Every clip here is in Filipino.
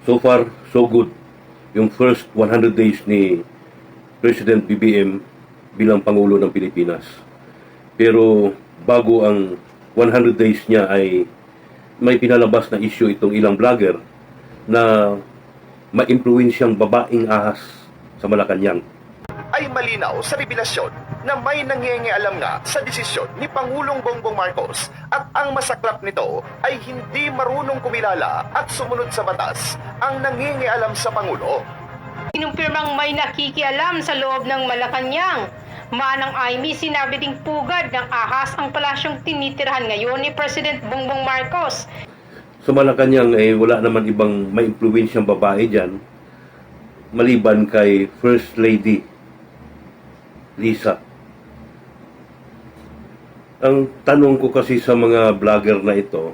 So far, so good. Yung first 100 days ni President BBM bilang Pangulo ng Pilipinas. Pero bago ang 100 days niya ay may pinalabas na issue itong ilang vlogger na ma-impluwensyang babaeng ahas sa Malacanang. Ay malinaw sa revelasyon na may nangingialam nga sa desisyon ni Pangulong Bongbong Marcos at ang masaklap nito ay hindi marunong kumilala at sumunod sa batas ang nangingialam sa Pangulo. Kinumpirmang may nakikialam sa loob ng Malacanang. Manang Aimee, sinabi ding pugad ng ahas ang palasyong tinitirahan ngayon ni President Bongbong Marcos. Sa Malacanang ay wala naman ibang ma-impluwensyang babae dyan maliban kay First Lady Lisa. Ang tanong ko kasi sa mga vlogger na ito,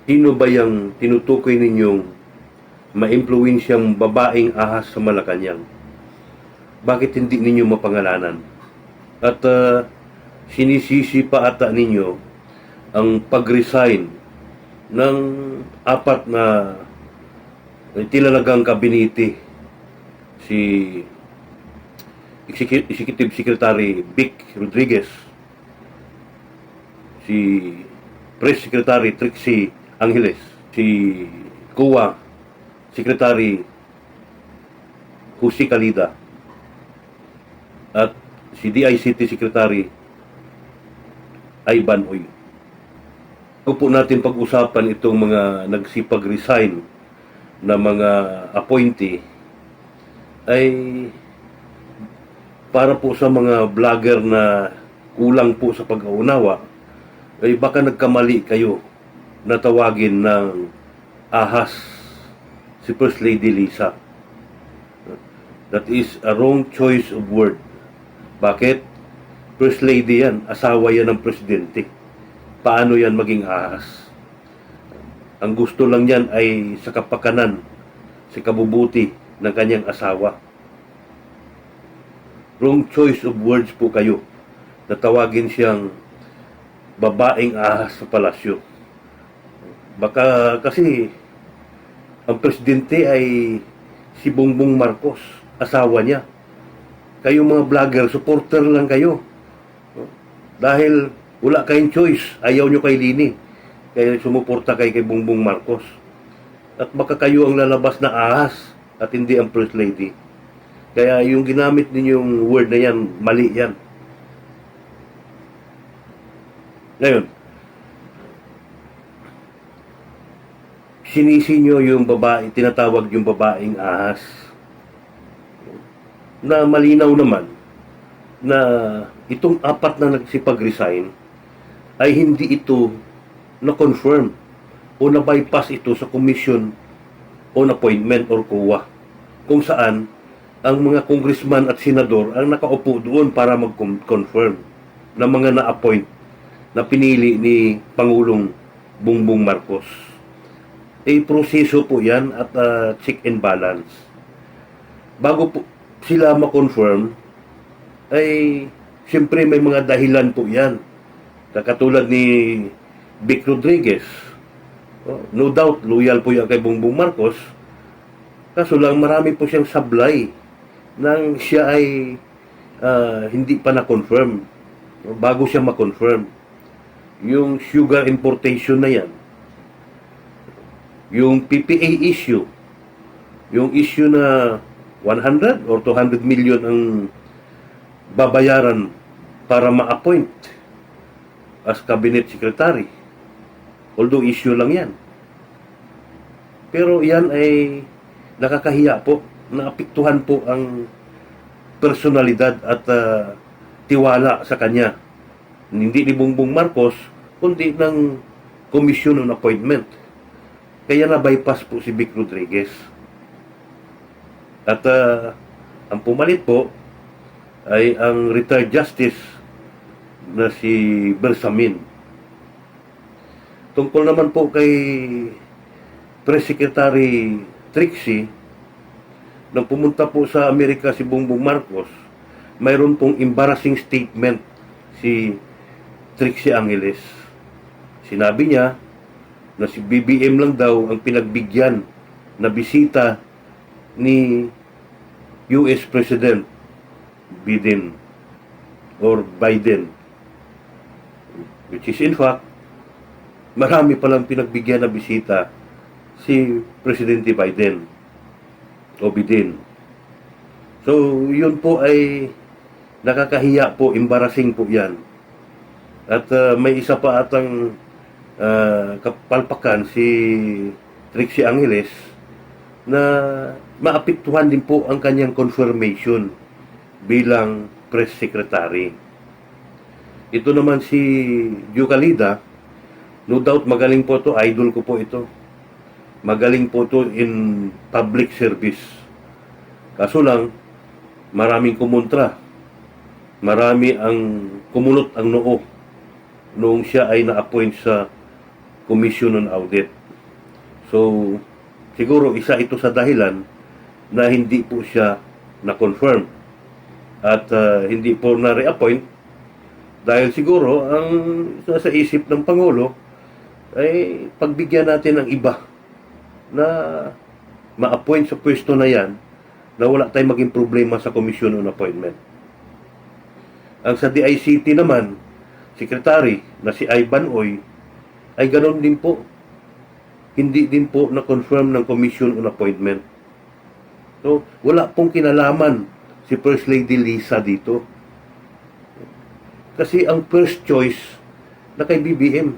sino ba yung tinutukoy ninyong ma-impluwensyang babaeng ahas sa Malacanang? Bakit hindi ninyo mapangalanan? At sinisisi pa ata ninyo ang pag-resign ng 4 na tilalagang kabinete, si Executive Secretary Vic Rodriguez, si Press Secretary Trixie Angeles, si COA Secretary Jose Calida, at si DICT Secretary Ivan Uy. Kung po natin pag-usapan itong mga nagsipag-resign na mga appointee, ay para po sa mga vlogger na kulang po sa pag-aunawa, ay baka nagkamali kayo na tawagin ng ahas si First Lady Lisa. That is a wrong choice of word. Bakit? First Lady yan, asawa yan ng presidente. Paano yan maging ahas? Ang gusto lang yan ay sa kapakanan, sa kabubuti ng kanyang asawa. Wrong choice of words po kayo na tawagin siyang babaeng ahas sa palasyo. Baka kasi ang presidente ay si Bongbong Marcos, asawa niya. Kayo mga vlogger, supporter lang kayo. Dahil wala kayong choice, ayaw nyo kay Lini. Kaya sumuporta kay Bongbong Marcos. At baka kayo ang lalabas na ahas at hindi ang First Lady. Kaya yung ginamit ninyong word na yan, mali yan. Ngayon, sinisi nyo yung babae, tinatawag yung babaeng ahas, na malinaw naman na itong 4 na nagsipag-resign ay hindi ito na-confirm o na-bypass ito sa Commission on Appointment or COA, kung saan ang mga congressman at senador ang nakaupo doon para mag-confirm ng mga na-appoint na pinili ni Pangulong Bongbong Marcos. Proseso po yan at check and balance. Bago po sila ma-confirm, ay siyempre may mga dahilan po yan. Katulad ni Vic Rodriguez. No doubt, loyal po yan kay Bongbong Marcos. Kaso lang marami po siyang sablay nang siya ay hindi pa na-confirm. Bago siya ma-confirm. Yung sugar importation na yan. Yung PPA issue. Yung issue na 100 or 200 million ang babayaran para ma-appoint as cabinet secretary. Although issue lang yan. Pero yan ay nakakahiya po. Naapektuhan po ang personalidad at tiwala sa kanya. Hindi ni Bongbong Marcos, kundi ng Commission on Appointment. Kaya na-bypass po si Vic Rodriguez. At ang pumalit po ay ang retired justice na si Bersamin. Tungkol naman po kay Press Secretary Trixie, nang pumunta po sa Amerika si Bongbong Marcos, mayroon pong embarrassing statement si Trixie Angeles. Sinabi niya na si BBM lang daw ang pinagbigyan na bisita ni US President Biden or Biden, which is in fact marami palang pinagbigyan na bisita si Presidente Biden o Biden. So yun po ay nakakahiya po, embarrassing po yan. At may isa pa atang kapalpakan si Trixie Angeles na maapektuhan din po ang kanyang confirmation bilang press secretary. Ito naman si Yucalida, no doubt magaling po to, idol ko po ito. Magaling po to in public service. Kaso lang, maraming kumontra. Marami ang kumunot ang noo noong siya ay na-appoint sa Commission on Audit. So, siguro isa ito sa dahilan na hindi po siya na-confirm at hindi po na-reappoint dahil siguro ang sa isip ng Pangulo ay pagbigyan natin ng iba na ma-appoint sa pwesto na yan na wala tayong maging problema sa Commission on Appointment. Ang sa DICT naman, secretary na si Ivan Oy, ay ganoon din po. Hindi din po na-confirm ng Commission on Appointment. So, wala pong kinalaman si First Lady Lisa dito. Kasi ang first choice na kay BBM,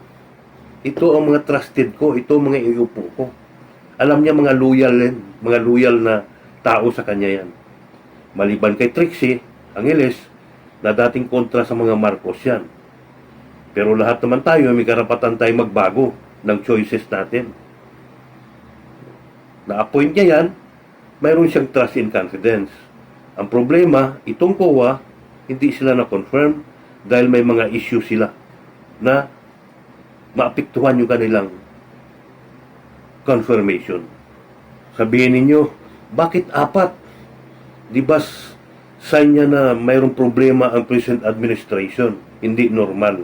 ito ang mga trusted ko, ito ang mga iupo ko. Alam niya mga loyal na tao sa kanya yan. Maliban kay Trixie Angeles, na dating kontra sa mga Marcos yan. Pero lahat naman tayo, may karapatan tayo magbago ng choices natin. Na-appoint niya yan, mayroon siyang trust and confidence. Ang problema, itong COA, hindi sila na-confirm dahil may mga issue sila na maapektuhan yung kanilang confirmation. Sabihin ninyo, bakit apat? Di ba sign niya na mayroong problema ang present administration? Hindi normal.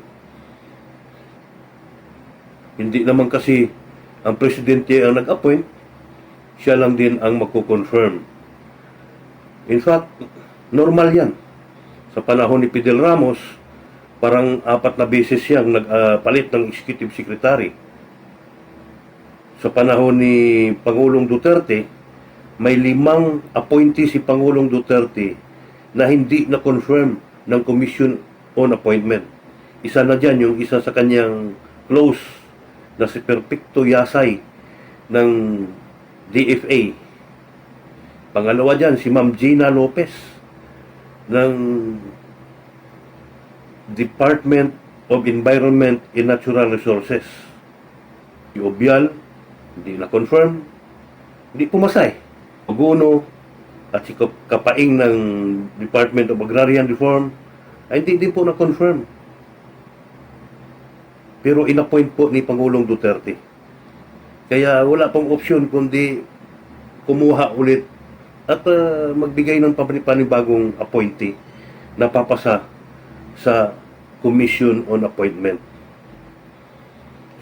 Hindi naman kasi ang presidente ang nag-appoint, siya lang din ang magko-confirm. In fact, normal yan. Sa panahon ni Fidel Ramos, parang 4 na beses siyang nagpalit ng executive secretary. Sa panahon ni Pangulong Duterte, may 5 appointee si Pangulong Duterte na hindi na-confirm ng Commission on Appointment. Isa na dyan, yung isa sa kanyang close na si Perfecto Yasay ng DFA. Pangalawa dyan, si Ma'am Gina Lopez ng Department of Environment and Natural Resources. Si Obial, hindi na-confirm, hindi pumasay. Oguno at si Kapaing ng Department of Agrarian Reform ay hindi din po na-confirm. Pero inappoint po ni Pangulong Duterte. Kaya wala pong option kundi kumuha ulit at magbigay ng panibagong appointee na papasa sa Commission on Appointment.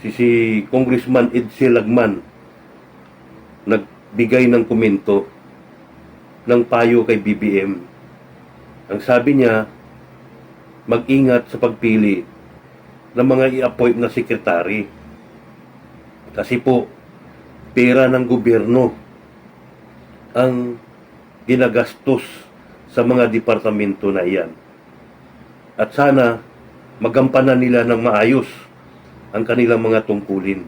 Si Congressman Edsel Lagman nagbigay ng komento ng payo kay BBM. Ang sabi niya, mag-ingat sa pagpili ng mga i-appoint na sekretary. Kasi po, pera ng gobyerno ang ginagastos sa mga departamento na iyan. At sana, magampanan nila ng maayos ang kanilang mga tungkulin.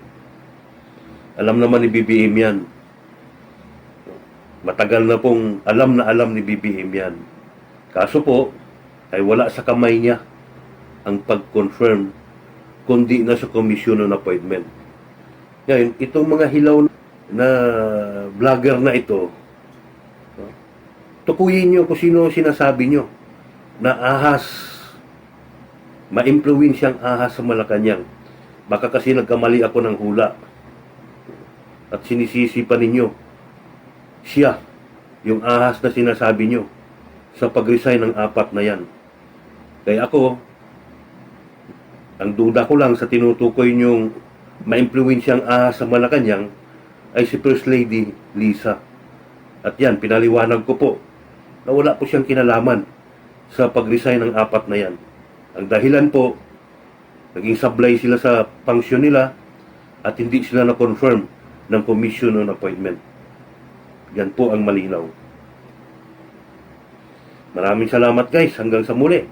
Alam naman ni BBM yan. Matagal na pong alam ni BBM yan. Kaso po, ay wala sa kamay niya ang pag-confirm kundi na sa Commission on Appointment. Ngayon, itong mga hilaw na vlogger na ito, tukuyin nyo kung sino sinasabi nyo na ahas, ma-influensyang ahas sa Malacanang. Baka kasi nagkamali ako ng hula at sinisisi pa ninyo siya, yung ahas na sinasabi nyo sa pag-resign ng 4 na yan. Kaya ako, ang duda ko lang sa tinutukoy nyong ma-influensyang ahas sa Malacanang, ay si First Lady Lisa. At yan, pinaliwanag ko po na wala po siyang kinalaman sa pag-resign ng apat na yan. Ang dahilan po, naging sablay sila sa function nila at hindi sila na-confirm ng commission on appointment. Yan po ang malinaw. Maraming salamat guys. Hanggang sa muli.